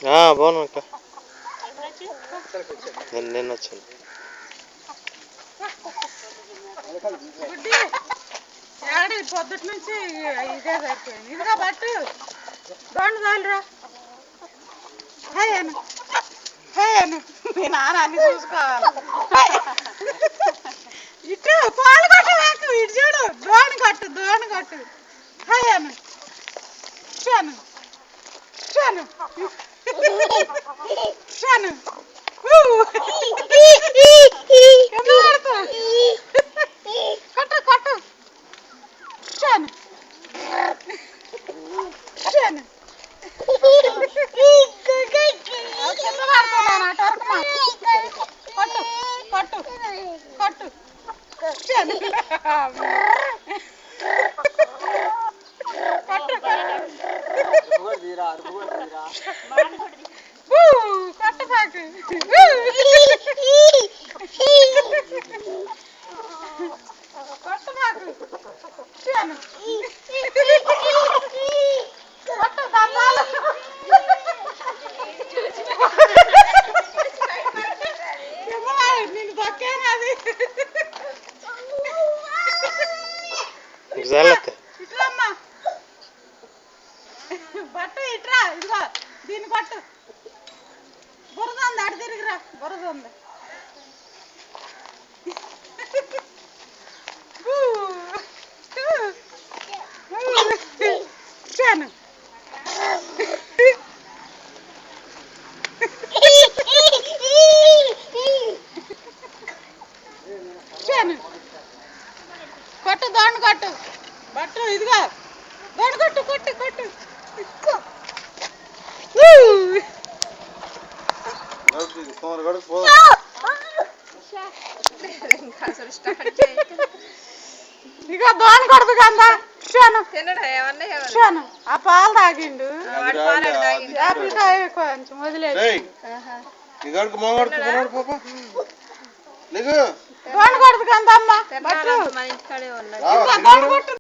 బాగున్నా అక్క. నేను వచ్చాను. పొద్దుటి నుంచి ఇదే సరిపోయింది. ఇదిగా బట్టు రెండు చాలురా. హేను హేను మీ నాన్న అన్ని చూసుకోవాలి. ఇటు పాలు కట్టు నాకు ఇటు చూడు. దోణి కట్టు హేను షాను షాను షాను కట్టు కట్టు షాను షాను కట్టు కట్టు షాను కట్టపాకు కట్టపాకు షాను కట్టు దమ్మాలు నేను దొక్కాను అది. ఇట్రమ్మా బట్టు ఇట్రా. ఇదిగో దీన్ని కొట్టు. బురద ఉంది అటు తిరిగిరా. బురద ఉంది. షాను షాను కొట్టు దోణి కొట్టు బట్టు. ఇదిగో దోణి కొట్టు కొట్టు కొట్టు. ఇక దోణి కొడుతు కదా షాను షాను. ఆ పాలు తాగిండు. యాపిల్కాయ కొంచెం వదిలేదు. దోణి కొడుతు కదా అమ్మ.